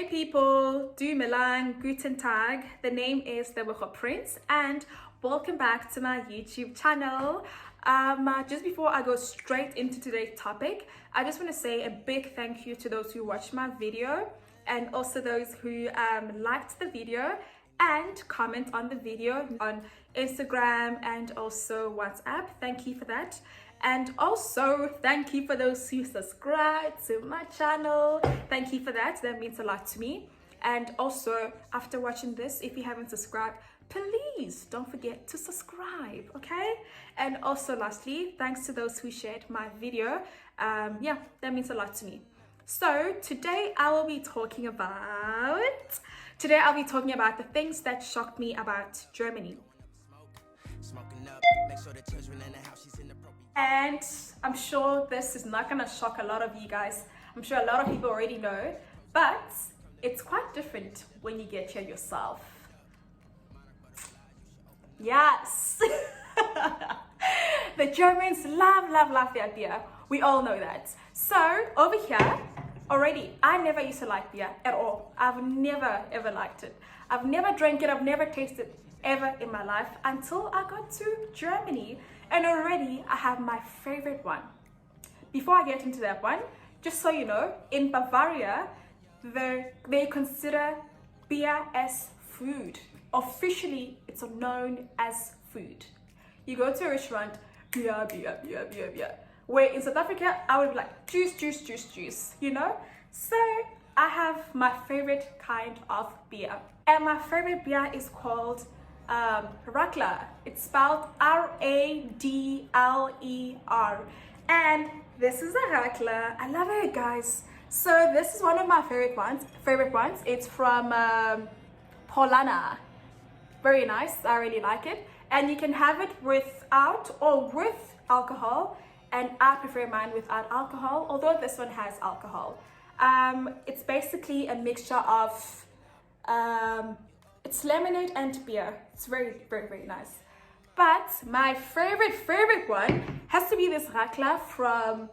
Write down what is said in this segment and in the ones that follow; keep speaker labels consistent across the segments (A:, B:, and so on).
A: people, du Milan, guten Tag. The name is the Prince, and welcome back to my YouTube channel. Just before I go straight into today's topic, I just want to say a big thank you to those who watched my video and also those who liked the video and comment on the video on Instagram and also WhatsApp. Thank you for that. And also thank you for those who subscribe to my channel. Thank you for that. That means a lot to me. And also, after watching this, if you haven't subscribed, please don't forget to subscribe, okay? And also lastly, thanks to those who shared my video. Yeah, that means a lot to me. So today I'll be talking about the things that shocked me about Germany. And I'm sure this is not gonna shock a lot of you guys. I'm sure a lot of people already know, but it's quite different when you get here yourself. Yes. The Germans love their beer. We all know that. So over here, already, I never used to like beer at all. I've never ever liked it. I've never drank it. I've never tasted ever in my life until I got to Germany, and already I have my favorite one. Before I get into that one, just so you know, in Bavaria, they consider beer as food. Officially, it's known as food. You go to a restaurant, beer. Where in South Africa, I would be like juice, you know? So I have my favorite kind of beer. And my favorite beer is called Radler. It's spelled R-A-D-L-E-R. And this is a Radler. I love it, guys. So this is one of my favorite ones. It's from Polana. Very nice. I really like it. And you can have it without or with alcohol. And I prefer mine without alcohol, although this one has alcohol. It's basically a mixture of it's lemonade and beer. It's very nice. But my favorite one has to be this Radler from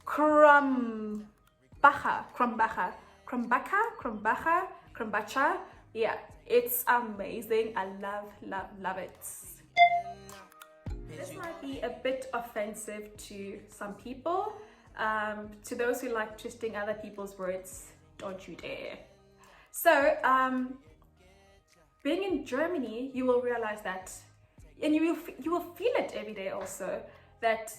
A: Krombacher. Yeah, it's amazing. I love it. This might be a bit offensive to some people. To those who like twisting other people's words, don't you dare. So, being in Germany, you will realize that, and you will feel it every day also, that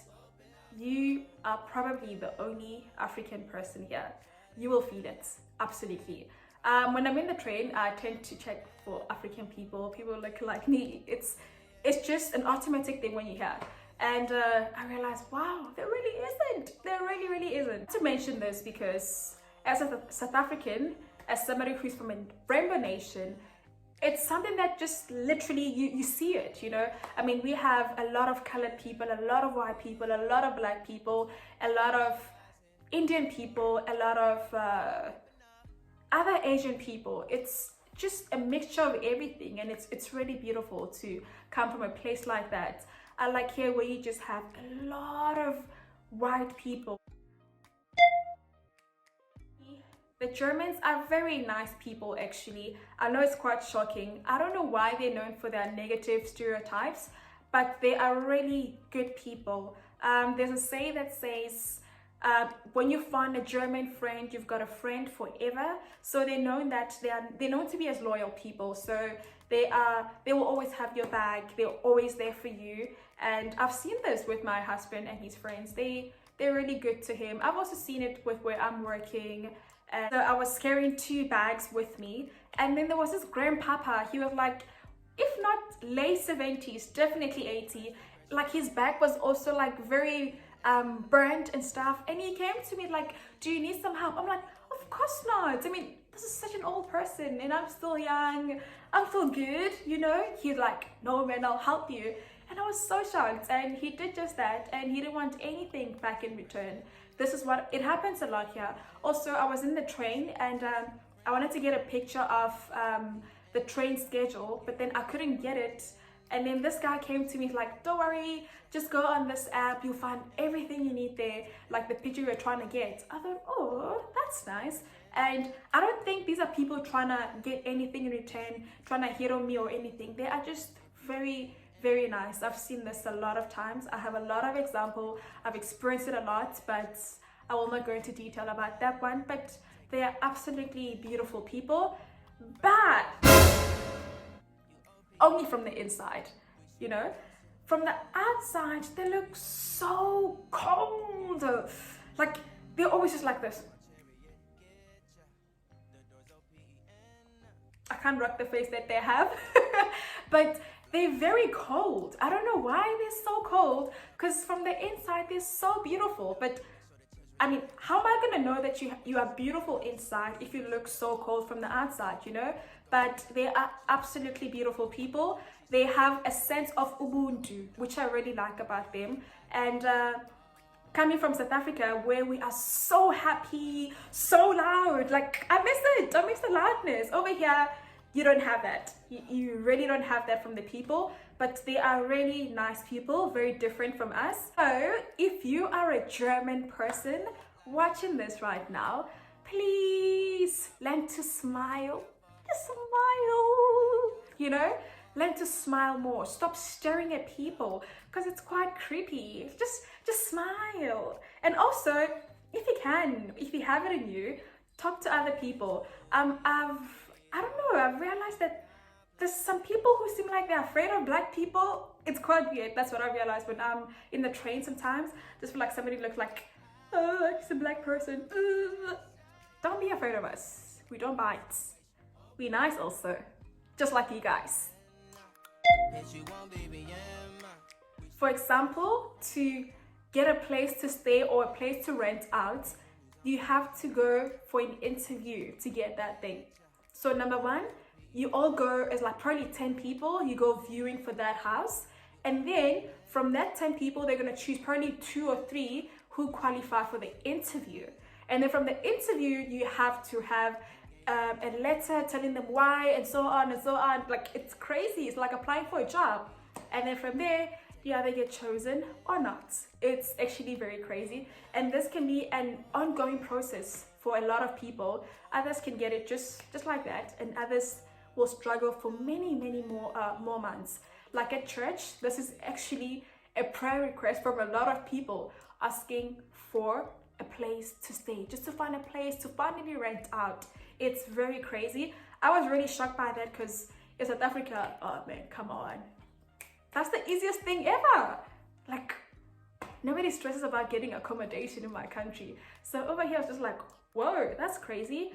A: you are probably the only African person here. You will feel it, absolutely. When I'm in the train, I tend to check for African people look like me. It's just an automatic thing when you're here. And I realized, wow, there really isn't. There really isn't. To mention this because as a South African, as somebody who's from a rainbow nation, it's something that just literally you see it, you know. I mean, we have a lot of colored people, a lot of white people, a lot of black people, a lot of Indian people, a lot of other Asian people. It's just a mixture of everything, and it's really beautiful to come from a place like that. I like here where you just have a lot of white people. The Germans are very nice people, actually. I know it's quite shocking. I don't know why they're known for their negative stereotypes, but they are really good people. There's a saying that says, when you find a German friend, you've got a friend forever. So they're known to be as loyal people. So they will always have your back. They're always there for you. And I've seen this with my husband and his friends. They're really good to him. I've also seen it with where I'm working. And so I was carrying 2 bags with me. And then there was this grandpapa. He was like, if not late 70s, definitely 80. Like his back was also like very burnt and stuff, and he came to me like, do you need some help? I'm like, of course not. I mean, this is such an old person and I'm still young, I'm still good, you know. He's like, no man, I'll help you. And I was so shocked, and he did just that, and he didn't want anything back in return. This is what it happens a lot here. Also, I was in the train and I wanted to get a picture of the train schedule, but then I couldn't get it. And then this guy came to me like, don't worry, just go on this app, you'll find everything you need there, like the picture you're trying to get. I thought, oh, that's nice. And I don't think these are people trying to get anything in return, trying to hit on me or anything. They are just very, very nice. I've seen this a lot of times. I have a lot of example. I've experienced it a lot, but I will not go into detail about that one. But they are absolutely beautiful people, but only from the inside, you know? From the outside, they look so cold. Like, they're always just like this. I can't rock the face that they have, but they're very cold. I don't know why they're so cold, because from the inside, they're so beautiful. But I mean, how am I gonna know that you are beautiful inside if you look so cold from the outside, you know? But they are absolutely beautiful people. They have a sense of Ubuntu, which I really like about them. And coming from South Africa, where we are so happy, so loud, like I miss it. I miss the loudness. Over here, you don't have that. You really don't have that from the people, but they are really nice people, very different from us. So if you are a German person watching this right now, please learn to smile. Just smile, you know? Learn to smile more. Stop staring at people, because it's quite creepy. Just smile. And also, if you can, if you have it in you, talk to other people. I don't know, I've realized that there's some people who seem like they're afraid of black people. It's quite weird. That's what I realized when I'm in the train sometimes. Just feel like somebody looks like, oh, it's a black person. Don't be afraid of us. We don't bite. We're nice also, just like you guys. For example, to get a place to stay or a place to rent out, you have to go for an interview to get that thing. So number one, you all go as like probably 10 people, you go viewing for that house. And then from that 10 people, they're going to choose probably 2 or 3 who qualify for the interview. And then from the interview, you have to have a letter telling them why and so on and so on. Like, it's crazy. It's like applying for a job. And then from there, you either get chosen or not. It's actually very crazy. And this can be an ongoing process for a lot of people. Others can get it just like that, and others will struggle for many more months. Like at church, this is actually a prayer request from a lot of people asking for a place to stay, just to find a place to finally rent out. It's very crazy. I was really shocked by that, because in South Africa, oh man, come on, that's the easiest thing ever. Like, nobody stresses about getting accommodation in my country. So over here, I was just like, whoa, that's crazy.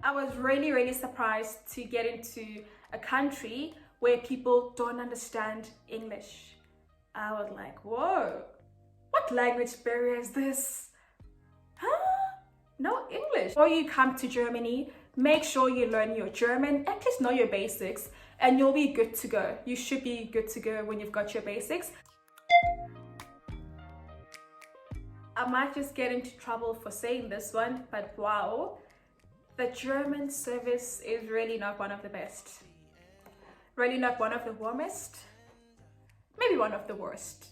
A: I was really surprised to get into a country where people don't understand English. I was like, whoa, what language barrier is this? Huh? No English. Before you come to Germany, make sure you learn your German, at least know your basics, and you'll be good to go. You should be good to go when you've got your basics. I might just get into trouble for saying this one, but wow, the German service is really not one of the best. Really not one of the warmest. Maybe one of the worst.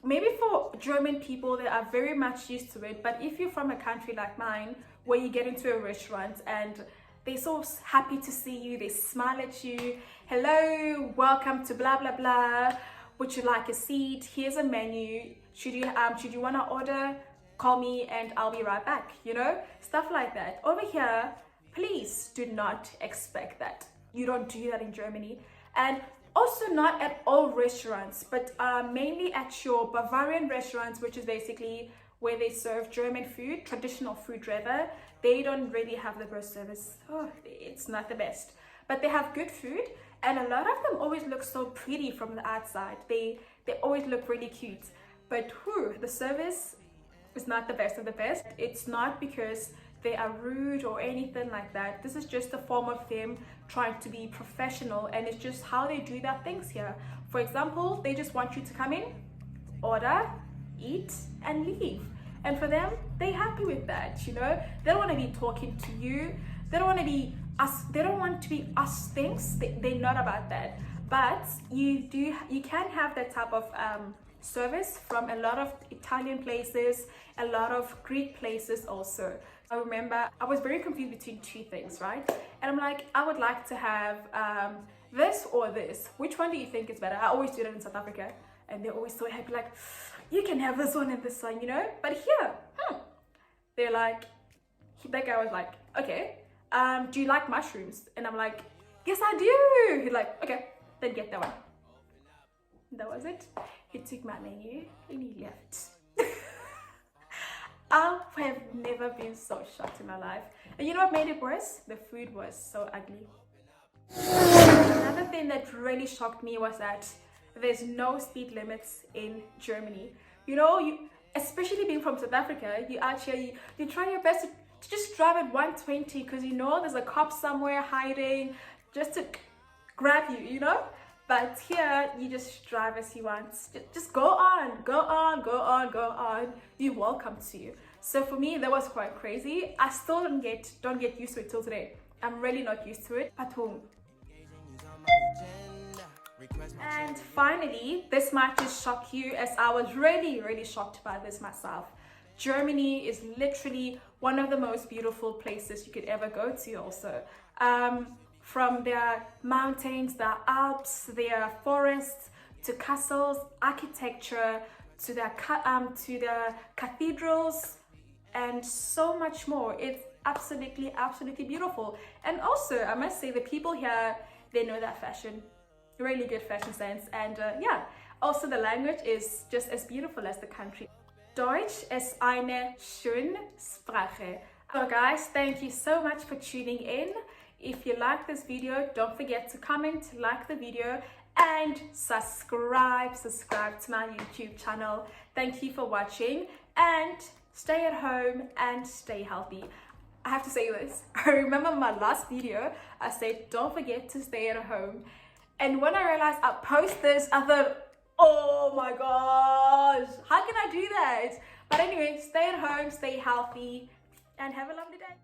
A: Maybe for German people, they are very much used to it. But if you're from a country like mine, where you get into a restaurant and they're so happy to see you, they smile at you. Hello, welcome to blah, blah, blah. Would you like a seat? Here's a menu. Should you want to order? Call me and I'll be right back, you know? Stuff like that. Over here, please do not expect that. You don't do that in Germany. And also not at all restaurants, but mainly at your Bavarian restaurants, which is basically where they serve German food, traditional food rather. They don't really have the best service. Oh, it's not the best. But they have good food, and a lot of them always look so pretty from the outside. They always look really cute. But the service is not the best of the best. It's not because they are rude or anything like that. This is just a form of them trying to be professional, and it's just how they do their things here. For example, they just want you to come in, order, eat, and leave. And for them, they're happy with that, you know? They don't want to be talking to you. They don't want to be us. They don't want to be us things. They're not about that. But you can have that type of service from a lot of Italian places, a lot of Greek places also. I remember I was very confused between two things, right? And I'm like, I would like to have this or this. Which one do you think is better? I always do that in South Africa, and they're always so happy, like, you can have this one and this one, you know? But here, they're like, that guy was like, okay, do you like mushrooms? And I'm like, yes, I do. He's like, okay, then get that one. That was it. He took my menu and he left. I have never been so shocked in my life. And you know what made it worse? The food was so ugly. Another thing that really shocked me was that there's no speed limits in Germany. You know, especially being from South Africa, you try your best to just drive at 120 because you know there's a cop somewhere hiding just to grab you, you know? But here, you just drive as you want. Just go on, go on, go on, go on. You're welcome to. So for me, that was quite crazy. I still don't get used to it till today. I'm really not used to it at home. And finally, this might just shock you, as I was really, really shocked by this myself. Germany is literally one of the most beautiful places you could ever go to also. From their mountains, their Alps, their forests, to castles, architecture, to their cathedrals, and so much more. It's absolutely, absolutely beautiful. And also, I must say, the people here, they know their fashion. Really good fashion sense. And yeah, also the language is just as beautiful as the country. Deutsch ist eine schöne Sprache. So guys, thank you so much for tuning in. If you like this video, don't forget to comment, like the video, and subscribe to my YouTube channel. Thank you for watching, and stay at home and stay healthy. I have to say this. I remember my last video, I said, don't forget to stay at home. And when I realized I post this, I thought, oh my gosh, how can I do that? But anyway, stay at home, stay healthy, and have a lovely day.